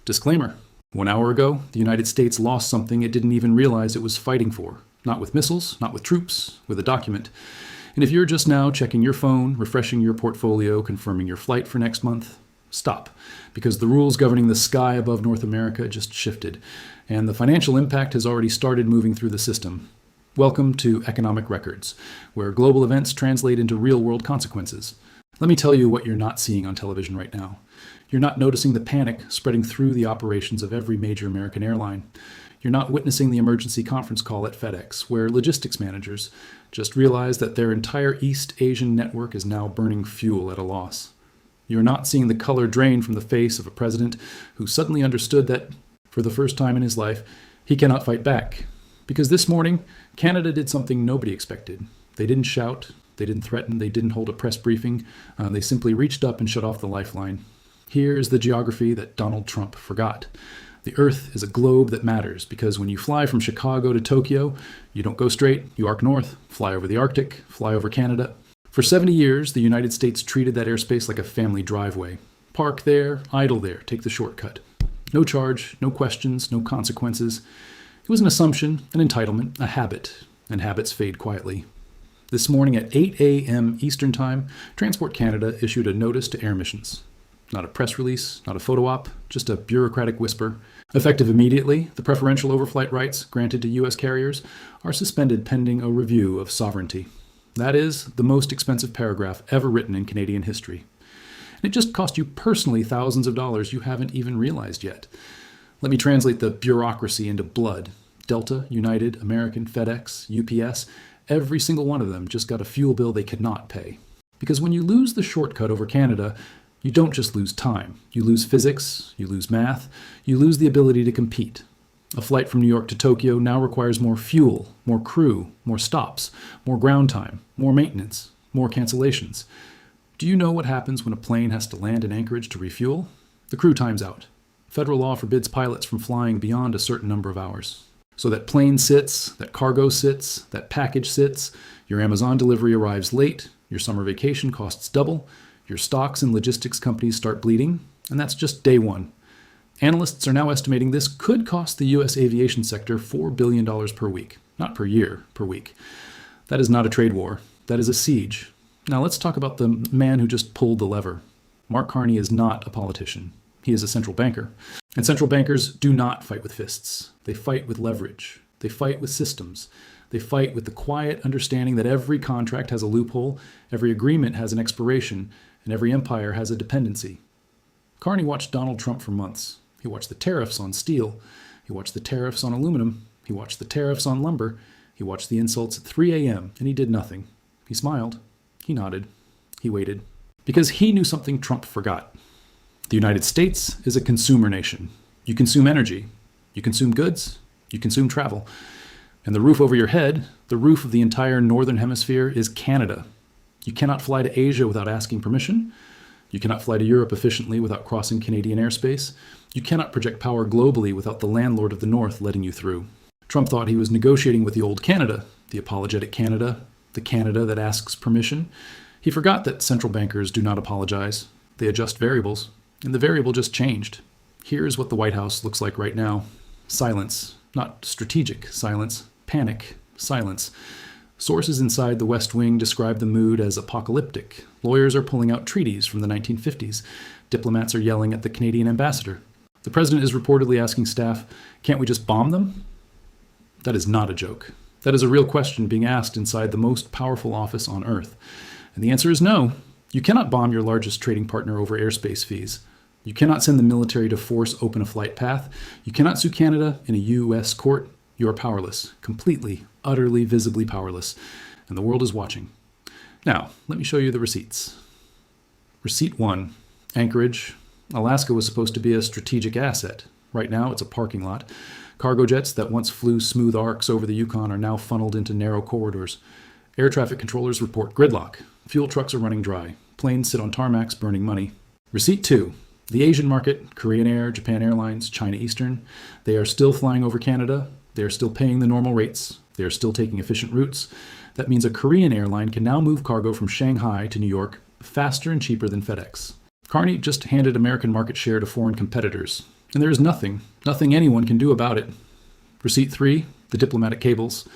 Disclaimer. 1 hour ago, the United States lost something it didn't even realize it was fighting for. Not with missiles, not with troops, with a document. And if you're just now checking your phone, refreshing your portfolio, confirming your flight for next month, stop. Because the rules governing the sky above North America just shifted, and the financial impact has already started moving through the system. Welcome to Economic Records, where global events translate into real-world consequences. Let me tell you what you're not seeing on television right now. You're not noticing the panic spreading through the operations of every major American airline. You're not witnessing the emergency conference call at FedEx, where logistics managers just realized that their entire East Asian network is now burning fuel at a loss. You're not seeing the color drain from the face of a president who suddenly understood that, for the first time in his life, he cannot fight back. Because this morning, Canada did something nobody expected. They didn't shout, they didn't threaten, they didn't hold a press briefing. They simply reached up and shut off the lifeline. Here is the geography that Donald Trump forgot. The Earth is a globe that matters because when you fly from Chicago to Tokyo, you don't go straight, you arc north, fly over the Arctic, fly over Canada. For 70 years, the United States treated that airspace like a family driveway. Park there, idle there, take the shortcut. No charge, no questions, no consequences. It was an assumption, an entitlement, a habit, and habits fade quietly. This morning at 8 a.m. Eastern Time, Transport Canada issued a notice to air missions. Not a press release, not a photo op, just a bureaucratic whisper. Effective immediately, the preferential overflight rights granted to U.S. carriers are suspended pending a review of sovereignty. That is the most expensive paragraph ever written in Canadian history. And it just cost you personally thousands of dollars you haven't even realized yet. Let me translate the bureaucracy into blood. Delta, United, American, FedEx, UPS, every single one of them just got a fuel bill they could not pay. Because when you lose the shortcut over Canada, you don't just lose time. You lose physics, you lose math, you lose the ability to compete. A flight from New York to Tokyo now requires more fuel, more crew, more stops, more ground time, more maintenance, more cancellations. Do you know what happens when a plane has to land in Anchorage to refuel? The crew times out. Federal law forbids pilots from flying beyond a certain number of hours. So that plane sits, that cargo sits, that package sits, your Amazon delivery arrives late, your summer vacation costs double, your stocks and logistics companies start bleeding, and that's just day one. Analysts are now estimating this could cost the U.S. aviation sector $4 billion per week. Not per year, per week. That is not a trade war. That is a siege. Now let's talk about the man who just pulled the lever. Mark Carney is not a politician. He is a central banker. And central bankers do not fight with fists. They fight with leverage. They fight with systems. They fight with the quiet understanding that every contract has a loophole, every agreement has an expiration, and every empire has a dependency. Carney watched Donald Trump for months. He watched the tariffs on steel. He watched the tariffs on aluminum. He watched the tariffs on lumber. He watched the insults at 3 a.m., and he did nothing. He smiled. He nodded. He waited. Because he knew something Trump forgot. The United States is a consumer nation. You consume energy. You consume goods. You consume travel. And the roof over your head, the roof of the entire northern hemisphere, is Canada. You cannot fly to Asia without asking permission. You cannot fly to Europe efficiently without crossing Canadian airspace. You cannot project power globally without the landlord of the North letting you through. Trump thought he was negotiating with the old Canada, the apologetic Canada, the Canada that asks permission. He forgot that central bankers do not apologize. They adjust variables, and the variable just changed. Here's what the White House looks like right now. Silence, not strategic silence, panic, silence. Sources inside the West Wing describe the mood as apocalyptic. Lawyers are pulling out treaties from the 1950s. Diplomats are yelling at the Canadian ambassador. The president is reportedly asking staff, can't we just bomb them? That is not a joke. That is a real question being asked inside the most powerful office on Earth. And the answer is no. You cannot bomb your largest trading partner over airspace fees. You cannot send the military to force open a flight path. You cannot sue Canada in a U.S. court. You are powerless, completely, utterly, visibly powerless, and the world is watching. Now, let me show you the receipts. Receipt 1, Anchorage. Alaska was supposed to be a strategic asset. Right now, it's a parking lot. Cargo jets that once flew smooth arcs over the Yukon are now funneled into narrow corridors. Air traffic controllers report gridlock. Fuel trucks are running dry. Planes sit on tarmacs burning money. Receipt 2, the Asian market, Korean Air, Japan Airlines, China Eastern. They are still flying over Canada. They are still paying the normal rates. They are still taking efficient routes. That means a Korean airline can now move cargo from Shanghai to New York faster and cheaper than FedEx. Carney just handed American market share to foreign competitors. And there is nothing anyone can do about it. Receipt 3, the diplomatic cables.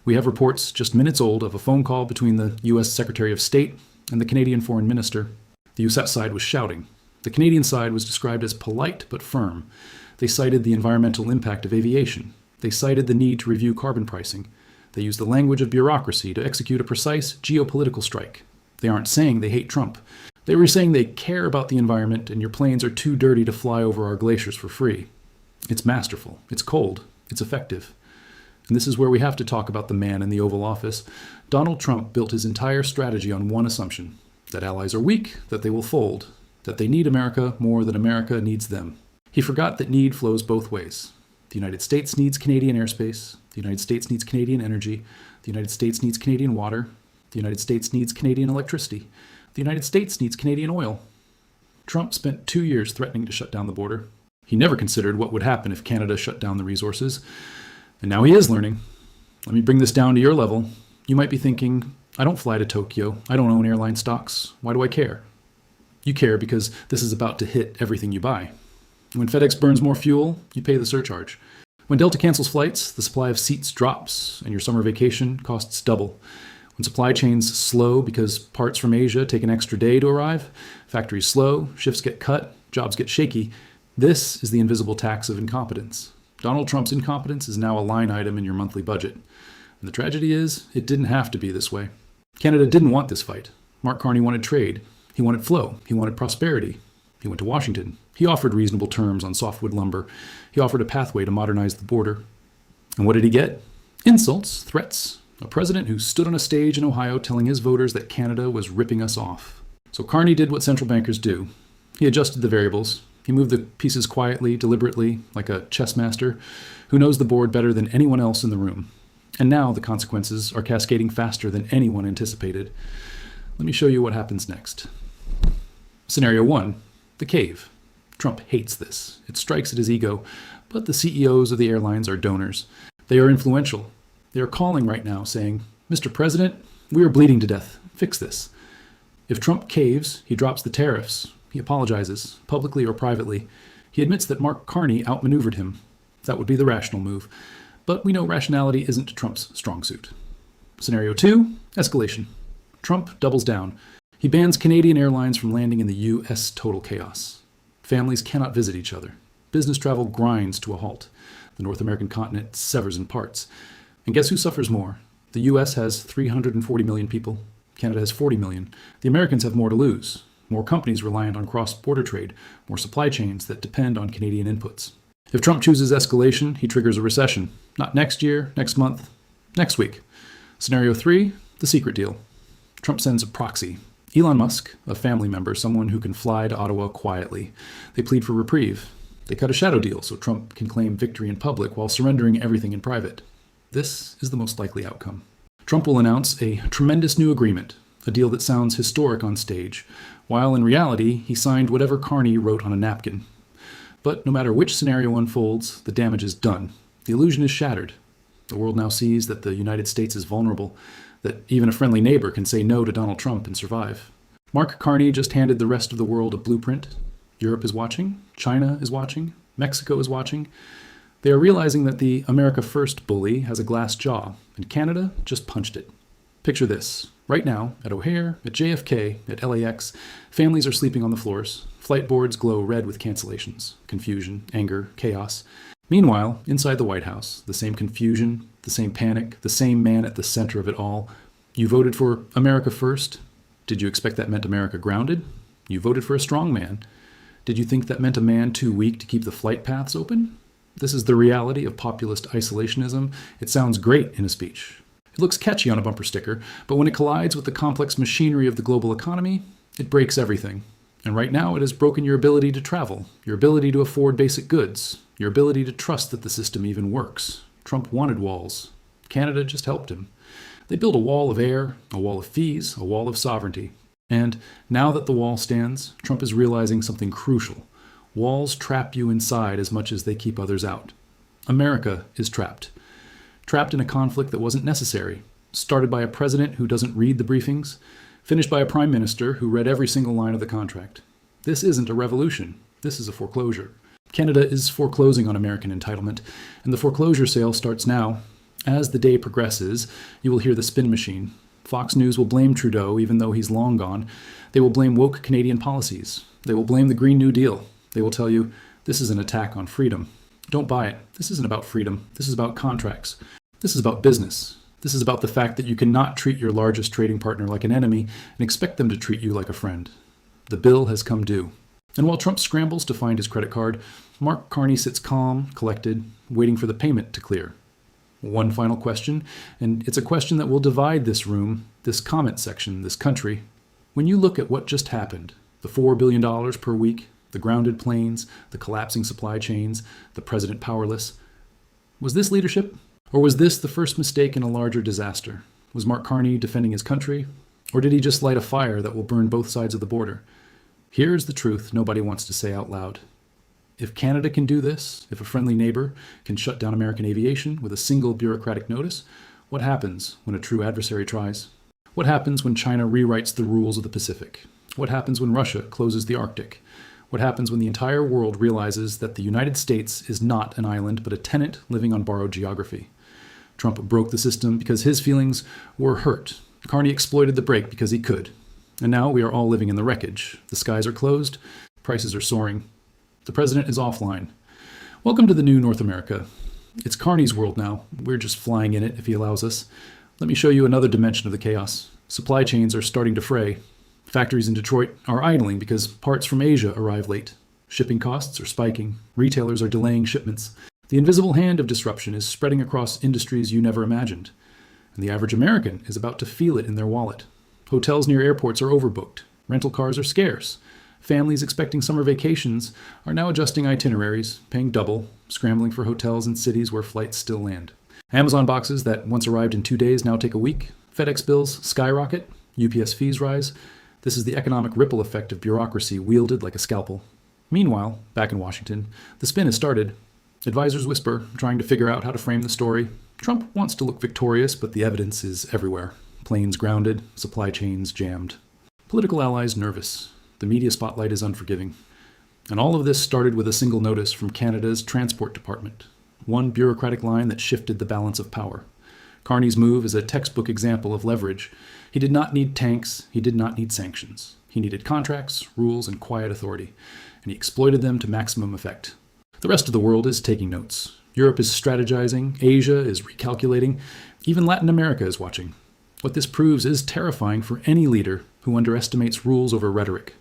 We have reports just minutes old of a phone call between the U.S. Secretary of State and the Canadian Foreign Minister. The U.S. side was shouting. The Canadian side was described as polite but firm. They cited the environmental impact of aviation. They cited the need to review carbon pricing. They used the language of bureaucracy to execute a precise geopolitical strike. They aren't saying they hate Trump. They were saying they care about the environment and your planes are too dirty to fly over our glaciers for free. It's masterful. It's cold. It's effective. And this is where we have to talk about the man in the Oval Office. Donald Trump built his entire strategy on one assumption: that allies are weak, that they will fold, that they need America more than America needs them. He forgot that need flows both ways. The United States needs Canadian airspace. The United States needs Canadian energy. The United States needs Canadian water. The United States needs Canadian electricity. The United States needs Canadian oil. Trump spent 2 years threatening to shut down the border. He never considered what would happen if Canada shut down the resources. And now he is learning. Let me bring this down to your level. You might be thinking, I don't fly to Tokyo. I don't own airline stocks. Why do I care? You care because this is about to hit everything you buy. When FedEx burns more fuel, you pay the surcharge. When Delta cancels flights, the supply of seats drops and your summer vacation costs double. When supply chains slow because parts from Asia take an extra day to arrive, factories slow, shifts get cut, jobs get shaky, this is the invisible tax of incompetence. Donald Trump's incompetence is now a line item in your monthly budget. And the tragedy is, it didn't have to be this way. Canada didn't want this fight. Mark Carney wanted trade. He wanted flow. He wanted prosperity. He went to Washington. He offered reasonable terms on softwood lumber. He offered a pathway to modernize the border. And what did he get? Insults, threats, a president who stood on a stage in Ohio telling his voters that Canada was ripping us off. So Carney did what central bankers do. He adjusted the variables. He moved the pieces quietly, deliberately, like a chess master who knows the board better than anyone else in the room. And now the consequences are cascading faster than anyone anticipated. Let me show you what happens next. Scenario 1, the cave. Trump hates this. It strikes at his ego, but the CEOs of the airlines are donors. They are influential. They are calling right now saying, Mr. President, we are bleeding to death. Fix this. If Trump caves, he drops the tariffs. He apologizes, publicly or privately. He admits that Mark Carney outmaneuvered him. That would be the rational move. But we know rationality isn't Trump's strong suit. Scenario 2, escalation. Trump doubles down. He bans Canadian Airlines from landing in the U.S. total chaos. Families cannot visit each other. Business travel grinds to a halt. The North American continent severs in parts. And guess who suffers more? The U.S. has 340 million people. Canada has 40 million. The Americans have more to lose. More companies reliant on cross-border trade. More supply chains that depend on Canadian inputs. If Trump chooses escalation, he triggers a recession. Not next year, next month, next week. Scenario 3, the secret deal. Trump sends a proxy. Elon Musk, a family member, someone who can fly to Ottawa quietly. They plead for reprieve. They cut a shadow deal so Trump can claim victory in public while surrendering everything in private. This is the most likely outcome. Trump will announce a tremendous new agreement, a deal that sounds historic on stage, while in reality he signed whatever Carney wrote on a napkin. But no matter which scenario unfolds, the damage is done. The illusion is shattered. The world now sees that the United States is vulnerable, that even a friendly neighbor can say no to Donald Trump and survive. Mark Carney just handed the rest of the world a blueprint. Europe is watching. China is watching. Mexico is watching. They are realizing that the America First bully has a glass jaw, and Canada just punched it. Picture this. Right now, at O'Hare, at JFK, at LAX, families are sleeping on the floors. Flight boards glow red with cancellations, confusion, anger, chaos. Meanwhile, inside the White House, the same confusion, the same panic, the same man at the center of it all. You voted for America First. Did you expect that meant America grounded? You voted for a strong man. Did you think that meant a man too weak to keep the flight paths open? This is the reality of populist isolationism. It sounds great in a speech. It looks catchy on a bumper sticker, but when it collides with the complex machinery of the global economy, it breaks everything. And right now it has broken your ability to travel, your ability to afford basic goods, your ability to trust that the system even works. Trump wanted walls. Canada just helped him. They built a wall of air, a wall of fees, a wall of sovereignty. And now that the wall stands, Trump is realizing something crucial. Walls trap you inside as much as they keep others out. America is trapped. Trapped in a conflict that wasn't necessary, started by a president who doesn't read the briefings, finished by a prime minister who read every single line of the contract. This isn't a revolution. This is a foreclosure. Canada is foreclosing on American entitlement, and the foreclosure sale starts now. As the day progresses, you will hear the spin machine. Fox News will blame Trudeau, even though he's long gone. They will blame woke Canadian policies. They will blame the Green New Deal. They will tell you, this is an attack on freedom. Don't buy it. This isn't about freedom. This is about contracts. This is about business. This is about the fact that you cannot treat your largest trading partner like an enemy and expect them to treat you like a friend. The bill has come due. And while Trump scrambles to find his credit card, Mark Carney sits calm, collected, waiting for the payment to clear. One final question, and it's a question that will divide this room, this comment section, this country. When you look at what just happened, the $4 billion per week, the grounded planes, the collapsing supply chains, the president powerless, was this leadership? Or was this the first mistake in a larger disaster? Was Mark Carney defending his country? Or did he just light a fire that will burn both sides of the border? Here's the truth nobody wants to say out loud. If Canada can do this, if a friendly neighbor can shut down American aviation with a single bureaucratic notice, what happens when a true adversary tries? What happens when China rewrites the rules of the Pacific? What happens when Russia closes the Arctic? What happens when the entire world realizes that the United States is not an island but a tenant living on borrowed geography? Trump broke the system because his feelings were hurt. Carney exploited the break because he could. And now we are all living in the wreckage. The skies are closed. Prices are soaring. The president is offline. Welcome to the new North America. It's Carney's world now. We're just flying in it if he allows us. Let me show you another dimension of the chaos. Supply chains are starting to fray. Factories in Detroit are idling because parts from Asia arrive late. Shipping costs are spiking. Retailers are delaying shipments. The invisible hand of disruption is spreading across industries you never imagined. And the average American is about to feel it in their wallet. Hotels near airports are overbooked. Rental cars are scarce. Families expecting summer vacations are now adjusting itineraries, paying double, scrambling for hotels in cities where flights still land. Amazon boxes that once arrived in 2 days now take a week. FedEx bills skyrocket. UPS fees rise. This is the economic ripple effect of bureaucracy wielded like a scalpel. Meanwhile, back in Washington, the spin has started. Advisors whisper, trying to figure out how to frame the story. Trump wants to look victorious, but the evidence is everywhere. Planes grounded, supply chains jammed. Political allies nervous. The media spotlight is unforgiving. And all of this started with a single notice from Canada's Transport Department. One bureaucratic line that shifted the balance of power. Carney's move is a textbook example of leverage. He did not need tanks. He did not need sanctions. He needed contracts, rules, and quiet authority. And he exploited them to maximum effect. The rest of the world is taking notes. Europe is strategizing. Asia is recalculating. Even Latin America is watching. What this proves is terrifying for any leader who underestimates rules over rhetoric.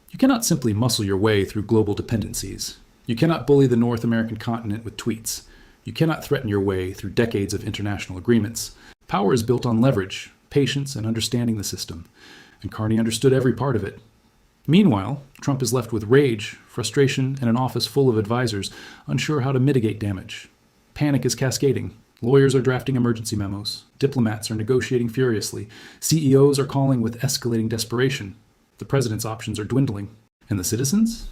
You cannot simply muscle your way through global dependencies. You cannot bully the North American continent with tweets. You cannot threaten your way through decades of international agreements. Power is built on leverage, patience, and understanding the system. And Carney understood every part of it. Meanwhile, Trump is left with rage, frustration, and an office full of advisors unsure how to mitigate damage. Panic is cascading. Lawyers are drafting emergency memos. Diplomats are negotiating furiously. CEOs are calling with escalating desperation. The president's options are dwindling. And the citizens?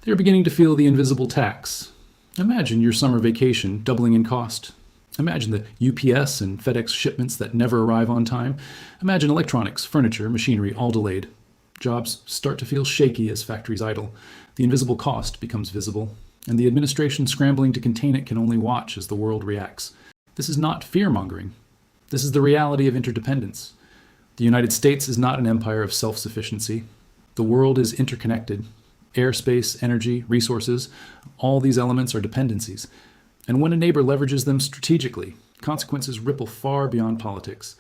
They are beginning to feel the invisible tax. Imagine your summer vacation doubling in cost. Imagine the UPS and FedEx shipments that never arrive on time. Imagine electronics, furniture, machinery all delayed. Jobs start to feel shaky as factories idle. The invisible cost becomes visible. And the administration scrambling to contain it can only watch as the world reacts. This is not fear-mongering. This is the reality of interdependence. The United States is not an empire of self-sufficiency. The world is interconnected. Airspace, energy, resources, all these elements are dependencies. And when a neighbor leverages them strategically, consequences ripple far beyond politics.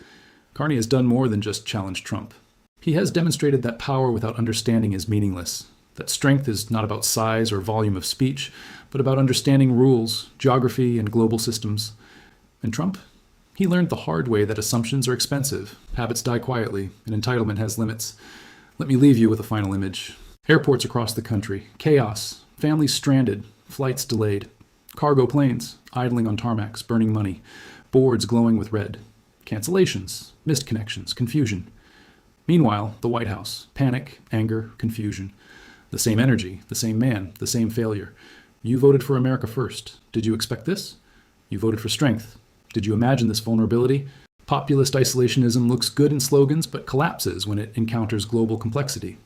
Carney has done more than just challenge Trump. He has demonstrated that power without understanding is meaningless, that strength is not about size or volume of speech, but about understanding rules, geography, and global systems. And Trump? He learned the hard way that assumptions are expensive, habits die quietly, and entitlement has limits. Let me leave you with a final image. Airports across the country, chaos, families stranded, flights delayed, cargo planes idling on tarmacs, burning money, boards glowing with red, cancellations, missed connections, confusion. Meanwhile, the White House, panic, anger, confusion. The same energy, the same man, the same failure. You voted for America first. Did you expect this? You voted for strength. Did you imagine this vulnerability? Populist isolationism looks good in slogans, but collapses when it encounters global complexity.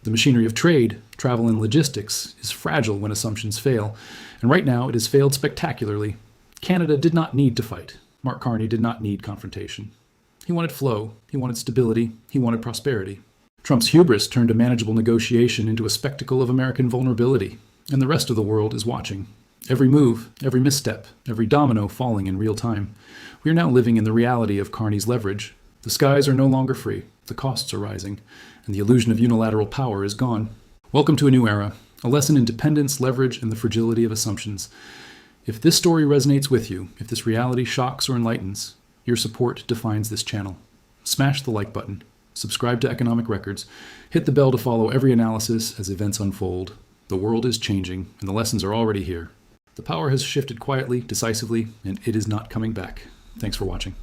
The machinery of trade, travel, and logistics is fragile when assumptions fail, and right now it has failed spectacularly. Canada did not need to fight. Mark Carney did not need confrontation. He wanted flow, he wanted stability, he wanted prosperity. Trump's hubris turned a manageable negotiation into a spectacle of American vulnerability, and the rest of the world is watching. Every move, every misstep, every domino falling in real time. We are now living in the reality of Carney's leverage. The skies are no longer free, the costs are rising, and the illusion of unilateral power is gone. Welcome to a new era, a lesson in dependence, leverage, and the fragility of assumptions. If this story resonates with you, if this reality shocks or enlightens, your support defines this channel. Smash the like button, subscribe to Economic Records, hit the bell to follow every analysis as events unfold. The world is changing, and the lessons are already here. The power has shifted quietly, decisively, and it is not coming back. Thanks for watching.